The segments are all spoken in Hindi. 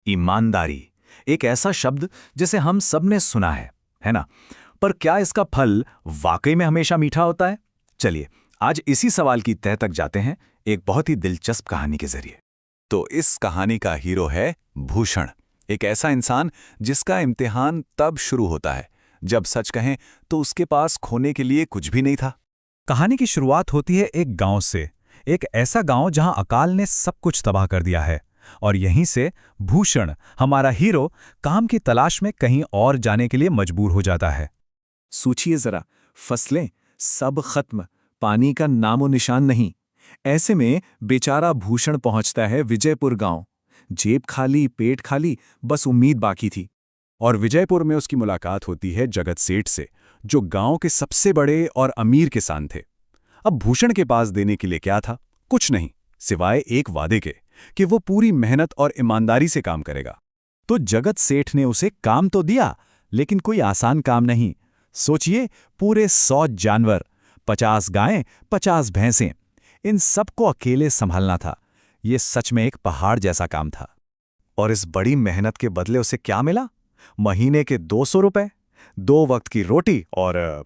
ईमानदारी, एक ऐसा शब्द जिसे हम सब ने सुना है ना? पर क्या इसका फल वाकई में हमेशा मीठा होता है? चलिए, आज इसी सवाल की तह तक जाते हैं एक बहुत ही दिलचस्प कहानी के जरिए। तो इस कहानी का हीरो है भूषण, एक ऐसा इंसान जिसका इम्तिहान तब शुरू होता है जब सच कहें तो उसके पास खोने के लिए कुछ भी नहीं था। कहानी की शुरुआत होती है एक गांव से, एक ऐसा गांव जहां अकाल ने सब कुछ तबाह कर दिया है। और यहीं से भूषण, हमारा हीरो, काम की तलाश में कहीं और जाने के लिए मजबूर हो जाता है। सोचिए जरा, फसलें सब खत्म, पानी का नामो निशान नहीं। ऐसे में बेचारा भूषण पहुंचता है विजयपुर गांव। जेब खाली, पेट खाली, बस उम्मीद बाकी थी। और विजयपुर में उसकी मुलाकात होती है जगत सेठ से, जो गांव के सबसे बड़े और अमीर किसान थे। अब भूषण के पास देने के लिए क्या था? कुछ नहीं, सिवाय एक वादे के कि वो पूरी मेहनत और ईमानदारी से काम करेगा। तो जगत सेठ ने उसे काम तो दिया, लेकिन कोई आसान काम नहीं। सोचिए, पूरे 100 जानवर, 50 गायें, 50 भैंसें, इन सबको अकेले संभालना था। ये सच में एक पहाड़ जैसा काम था। और इस बड़ी मेहनत के बदले उसे क्या मिला? महीने के 200 रुपए, 2 वक्त की रोटी और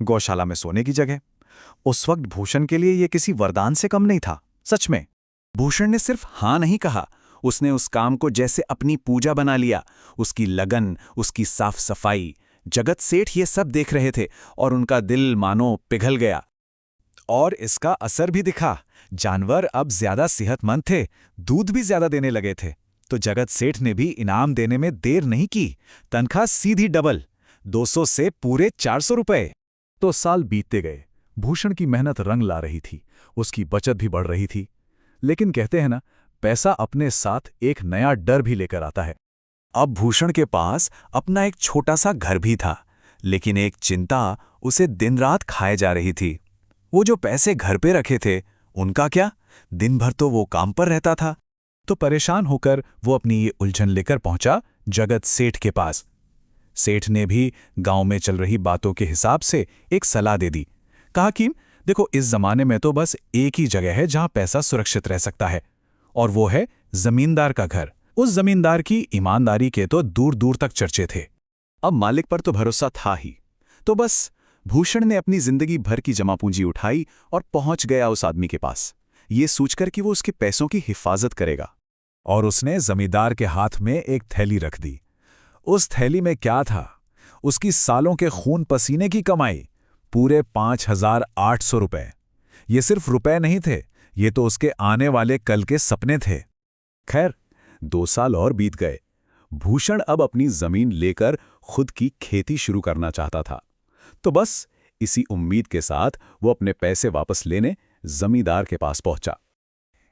गौशाला में सोने की जगह। उस वक्त भूषण के लिए यह किसी वरदान से कम नहीं था। सच में भूषण ने सिर्फ हाँ नहीं कहा, उसने उस काम को जैसे अपनी पूजा बना लिया। उसकी लगन, उसकी साफ सफाई। जगत सेठ ये सब देख रहे थे और उनका दिल मानो पिघल गया। और इसका असर भी दिखा। जानवर अब ज्यादा सेहतमंद थे, दूध भी ज्यादा देने लगे थे। तो जगत सेठ ने भी इनाम देने में देर नहीं की। तनख्वाह सीधी डबल, 200 से पूरे 400 रुपए। तो साल बीतते गए। भूषण की मेहनत रंग ला रही थी, उसकी बचत भी बढ़ रही थी। लेकिन कहते हैं ना, पैसा अपने साथ एक नया डर भी लेकर आता है। अब भूषण के पास अपना एक छोटा सा घर भी था, लेकिन एक चिंता उसे दिन रात खाए जा रही थी। वो जो पैसे घर पे रखे थे, उनका क्या? दिन भर तो वो काम पर रहता था। तो परेशान होकर वो अपनी ये उलझन लेकर पहुंचा जगत सेठ के पास। सेठ ने भी गांव में चल रही बातों के हिसाब से एक सलाह दे दी। कहा कि देखो, इस जमाने में तो बस एक ही जगह है जहां पैसा सुरक्षित रह सकता है, और वो है जमींदार का घर। उस जमींदार की ईमानदारी के तो दूर दूर तक चर्चे थे। अब मालिक पर तो भरोसा था ही। तो बस भूषण ने अपनी जिंदगी भर की जमा पूंजी उठाई और पहुंच गया उस आदमी के पास, ये सोचकर कि वो उसके पैसों की हिफाजत करेगा। और उसने जमींदार के हाथ में एक थैली रख दी। उस थैली में क्या था? उसकी सालों के खून पसीने की कमाई, पूरे 5,800 रुपए। ये सिर्फ रुपए नहीं थे, ये तो उसके आने वाले कल के सपने थे। खैर, 2 साल और बीत गए। भूषण अब अपनी जमीन लेकर खुद की खेती शुरू करना चाहता था। तो बस इसी उम्मीद के साथ वो अपने पैसे वापस लेने जमींदार के पास पहुंचा।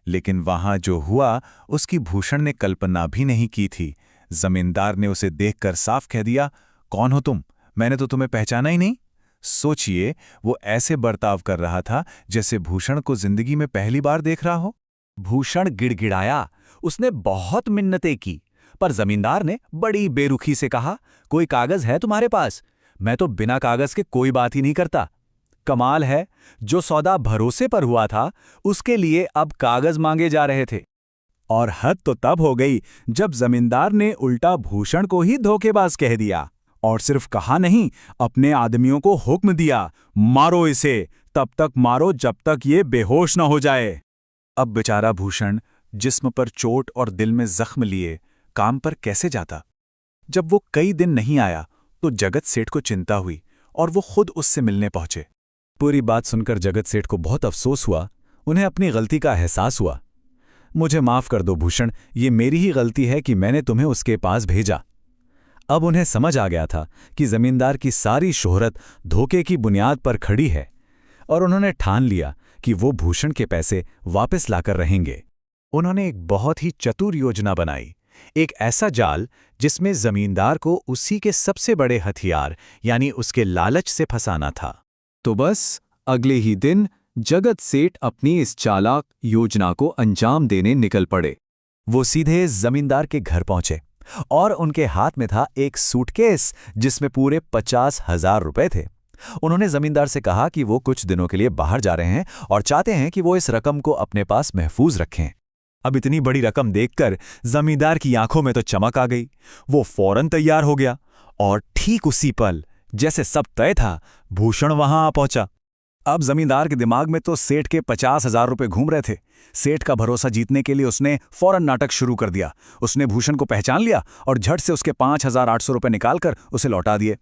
लेकिन वहां जो हुआ, उसकी भूषण ने कल्पना भी नहीं की थी। जमींदार ने उसे देखकर साफ कह दिया, कौन हो तुम? मैंने तो तुम्हें पहचाना ही नहीं। सोचिए, वो ऐसे बर्ताव कर रहा था जैसे भूषण को जिंदगी में पहली बार देख रहा हो। भूषण गिड़गिड़ाया, उसने बहुत मिन्नतें की, पर जमींदार ने बड़ी बेरुखी से कहा, कोई कागज है तुम्हारे पास? मैं तो बिना कागज के कोई बात ही नहीं करता। कमाल है, जो सौदा भरोसे पर हुआ था, उसके लिए अब कागज मांगे जा रहे थे। और हद तो तब हो गई जब जमींदार ने उल्टा भूषण को ही धोखेबाज कह दिया। और सिर्फ कहा नहीं, अपने आदमियों को हुक्म दिया, मारो इसे, तब तक मारो जब तक ये बेहोश न हो जाए। अब बेचारा भूषण जिस्म पर चोट और दिल में जख्म लिए काम पर कैसे जाता? जब वो कई दिन नहीं आया तो जगत सेठ को चिंता हुई और वो खुद उससे मिलने पहुंचे। पूरी बात सुनकर जगत सेठ को बहुत अफसोस हुआ। उन्हें अपनी गलती का एहसास हुआ। मुझे माफ कर दो भूषण, ये मेरी ही गलती है कि मैंने तुम्हें उसके पास भेजा। अब उन्हें समझ आ गया था कि जमींदार की सारी शोहरत धोखे की बुनियाद पर खड़ी है, और उन्होंने ठान लिया कि वो भूषण के पैसे वापस लाकर रहेंगे। उन्होंने एक बहुत ही चतुर योजना बनाई, एक ऐसा जाल जिसमें जमींदार को उसी के सबसे बड़े हथियार यानी उसके लालच से फंसाना था। तो बस अगले ही दिन जगत सेठ अपनी इस चालाक योजना को अंजाम देने निकल पड़े। वो सीधे जमींदार के घर पहुंचे और उनके हाथ में था एक सूटकेस जिसमें पूरे 50,000 रुपए थे। उन्होंने जमींदार से कहा कि वो कुछ दिनों के लिए बाहर जा रहे हैं और चाहते हैं कि वो इस रकम को अपने पास महफूज रखें। अब इतनी बड़ी रकम देखकर जमींदार की आंखों में तो चमक आ गई। वो फौरन तैयार हो गया और ठीक उसी पल, जैसे सब तय था, भूषण वहां आ पहुंचा। अब जमींदार के दिमाग में तो सेठ के 50,000 रुपए घूम रहे थे। सेठ का भरोसा जीतने के लिए उसने फौरन नाटक शुरू कर दिया। उसने भूषण को पहचान लिया और झट से उसके 5,800 रुपए निकालकर उसे लौटा दिए।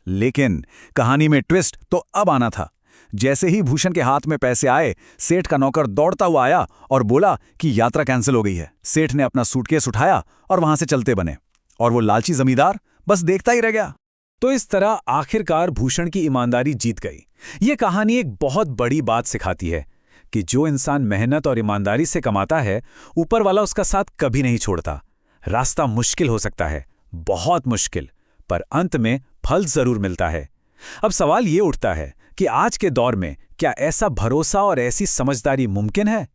लेकिन कहानी में ट्विस्ट तो अब आना था। जैसे ही भूषण के हाथ में पैसे आए, सेठ का नौकर दौड़ता हुआ आया और बोला कि यात्रा कैंसिल हो गई है। सेठ ने अपना सूटकेस उठाया और वहां से चलते बने, और वो लालची जमींदार बस देखता ही रह गया। तो इस तरह आखिरकार भूषण की ईमानदारी जीत गई। ये कहानी एक बहुत बड़ी बात सिखाती है कि जो इंसान मेहनत और ईमानदारी से कमाता है, ऊपर वाला उसका साथ कभी नहीं छोड़ता। रास्ता मुश्किल हो सकता है, बहुत मुश्किल, पर अंत में फल जरूर मिलता है। अब सवाल ये उठता है कि आज के दौर में क्या ऐसा भरोसा और ऐसी समझदारी मुमकिन है?